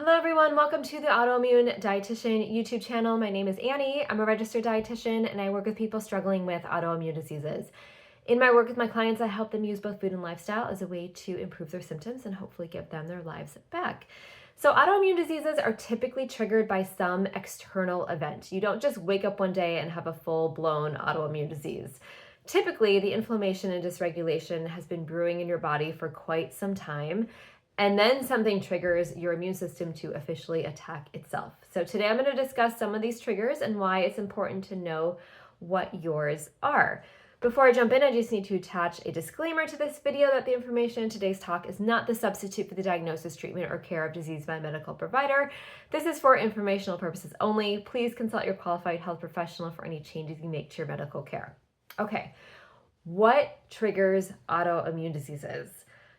Hello everyone, welcome to the Autoimmune Dietitian YouTube channel. My name is Annie. I'm a registered dietitian and I work with people struggling with autoimmune diseases. In my work with my clients, I help them use both food and lifestyle as a way to improve their symptoms and hopefully give them their lives back. So autoimmune diseases are typically triggered by some external event. You don't just wake up one day and have a full-blown autoimmune disease. Typically, the inflammation and dysregulation has been brewing in your body for quite some time, and then something triggers your immune system to officially attack itself. So today I'm going to discuss some of these triggers and why it's important to know what yours are. Before I jump in, I just need to attach a disclaimer to this video that the information in today's talk is not the substitute for the diagnosis, treatment, or care of disease by a medical provider. This is for informational purposes only. Please consult your qualified health professional for any changes you make to your medical care. Okay, what triggers autoimmune diseases?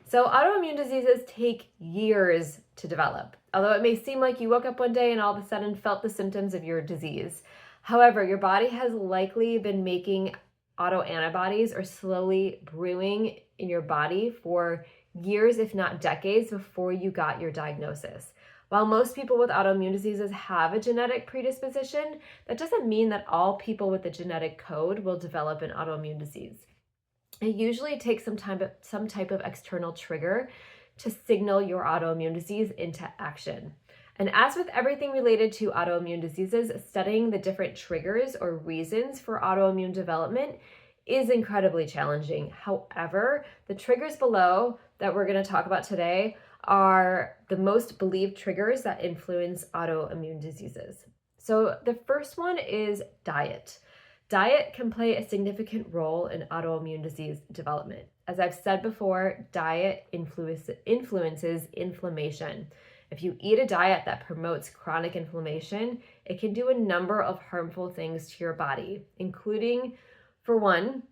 So autoimmune diseases take years to develop, although it may seem like you woke up one day and all of a sudden felt the symptoms of your disease. However, your body has likely been making autoantibodies or slowly brewing in your body for years, if not decades, before you got your diagnosis. While most people with autoimmune diseases have a genetic predisposition, that doesn't mean that all people with the genetic code will develop an autoimmune disease. It usually takes some type of external trigger to signal your autoimmune disease into action. And as with everything related to autoimmune diseases, studying the different triggers or reasons for autoimmune development is incredibly challenging. However, the triggers below that we're going to talk about today are the most believed triggers that influence autoimmune diseases. So the first one is diet. Diet can play a significant role in autoimmune disease development. As I've said before, diet influences inflammation. If you eat a diet that promotes chronic inflammation, it can do a number of harmful things to your body, including, for one,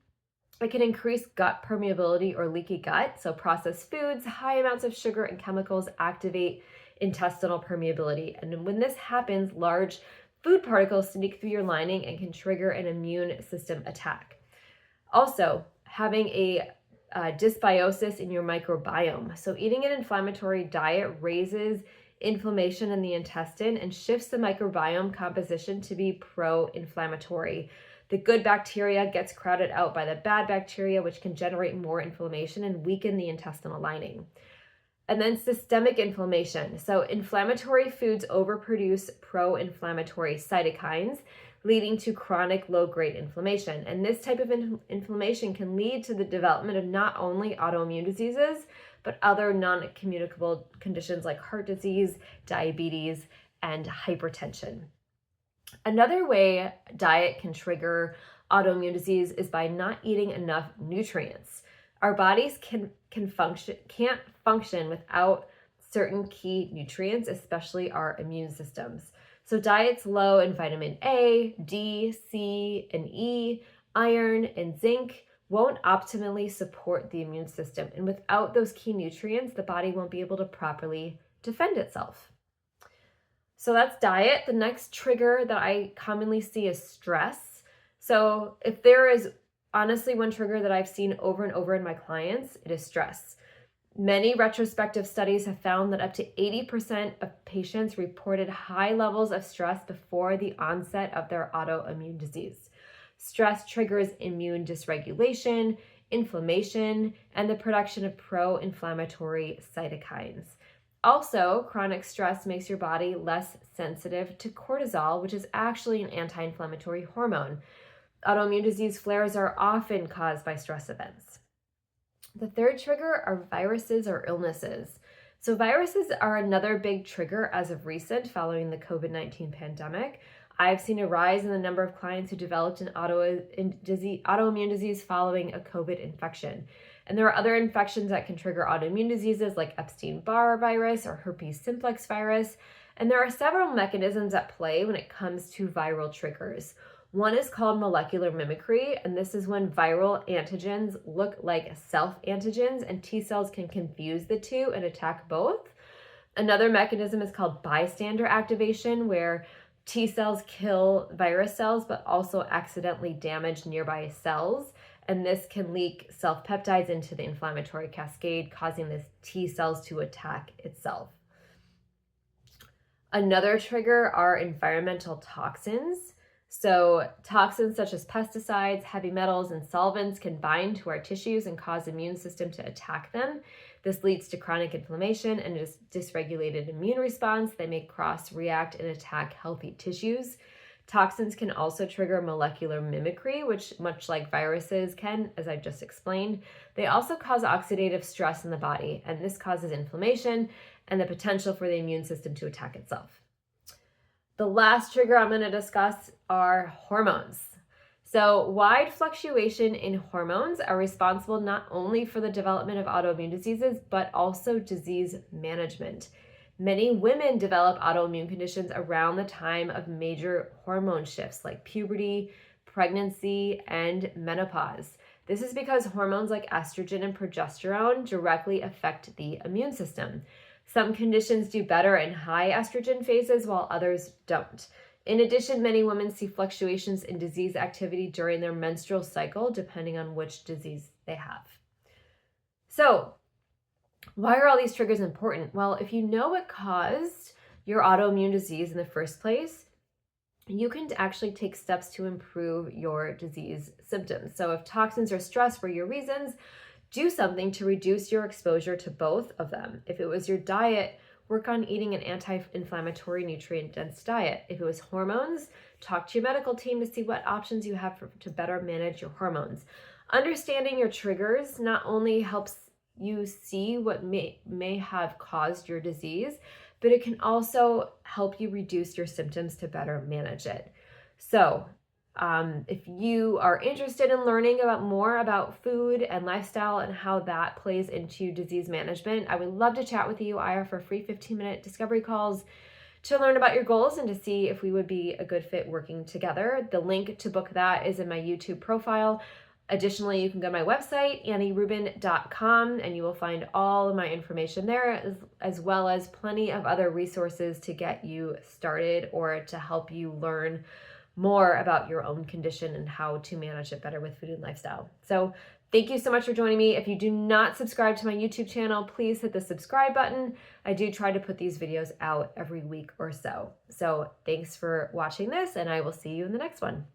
it can increase gut permeability or leaky gut. So processed foods, high amounts of sugar and chemicals activate intestinal permeability. And when this happens, large food particles sneak through your lining and can trigger an immune system attack. Also, having a dysbiosis in your microbiome. So eating an inflammatory diet raises inflammation in the intestine and shifts the microbiome composition to be pro-inflammatory. The good bacteria gets crowded out by the bad bacteria, which can generate more inflammation and weaken the intestinal lining. And then systemic inflammation. So inflammatory foods overproduce pro-inflammatory cytokines, leading to chronic low-grade inflammation. And this type of inflammation can lead to the development of not only autoimmune diseases, but other non-communicable conditions like heart disease, diabetes, and hypertension. Another way diet can trigger autoimmune disease is by not eating enough nutrients. Our bodies can't function without certain key nutrients, especially our immune systems. So diets low in vitamin A, D, C, and E, iron, and zinc won't optimally support the immune system. And without those key nutrients, the body won't be able to properly defend itself. So that's diet. The next trigger that I commonly see is stress. So if there is honestly one trigger that I've seen over and over in my clients, it is stress. Many retrospective studies have found that up to 80% of patients reported high levels of stress before the onset of their autoimmune disease. Stress triggers immune dysregulation, inflammation, and the production of pro-inflammatory cytokines. Also, chronic stress makes your body less sensitive to cortisol, which is actually an anti-inflammatory hormone. Autoimmune disease flares are often caused by stress events. The third trigger are viruses or illnesses. So viruses are another big trigger as of recent following the COVID-19 pandemic. I've seen a rise in the number of clients who developed an autoimmune disease following a COVID infection. And there are other infections that can trigger autoimmune diseases like Epstein-Barr virus or herpes simplex virus. And there are several mechanisms at play when it comes to viral triggers. One is called molecular mimicry, and this is when viral antigens look like self-antigens and T cells can confuse the two and attack both. Another mechanism is called bystander activation, where T cells kill virus cells but also accidentally damage nearby cells, and this can leak self-peptides into the inflammatory cascade, causing the T cells to attack itself. Another trigger are environmental toxins. So toxins such as pesticides, heavy metals, and solvents can bind to our tissues and cause the immune system to attack them. This leads to chronic inflammation and a dysregulated immune response. They may cross-react and attack healthy tissues. Toxins can also trigger molecular mimicry, which, much like viruses can, as I just explained, they also cause oxidative stress in the body, and this causes inflammation and the potential for the immune system to attack itself. The last trigger I'm going to discuss are hormones. So wide fluctuation in hormones are responsible not only for the development of autoimmune diseases, but also disease management. Many women develop autoimmune conditions around the time of major hormone shifts like puberty, pregnancy, and menopause. This is because hormones like estrogen and progesterone directly affect the immune system. Some conditions do better in high estrogen phases while others don't. In addition, many women see fluctuations in disease activity during their menstrual cycle, depending on which disease they have. So, why are all these triggers important? Well, if you know what caused your autoimmune disease in the first place, you can actually take steps to improve your disease symptoms. So if toxins or stress were your reasons, do something to reduce your exposure to both of them. If it was your diet, work on eating an anti-inflammatory, nutrient-dense diet. If it was hormones, talk to your medical team to see what options you have to better manage your hormones. Understanding your triggers not only helps you see what may have caused your disease, but it can also help you reduce your symptoms to better manage it. So if you are interested in learning more about food and lifestyle and how that plays into disease management, I would love to chat with you. I offer free 15-minute discovery calls to learn about your goals and to see if we would be a good fit working together. The link to book that is in my YouTube profile. Additionally, you can go to my website, annierubin.com, and you will find all of my information there, as well as plenty of other resources to get you started or to help you learn more about your own condition and how to manage it better with food and lifestyle. So thank you so much for joining me. If you do not subscribe to my YouTube channel, please hit the subscribe button. I do try to put these videos out every week or so. So thanks for watching this, and I will see you in the next one.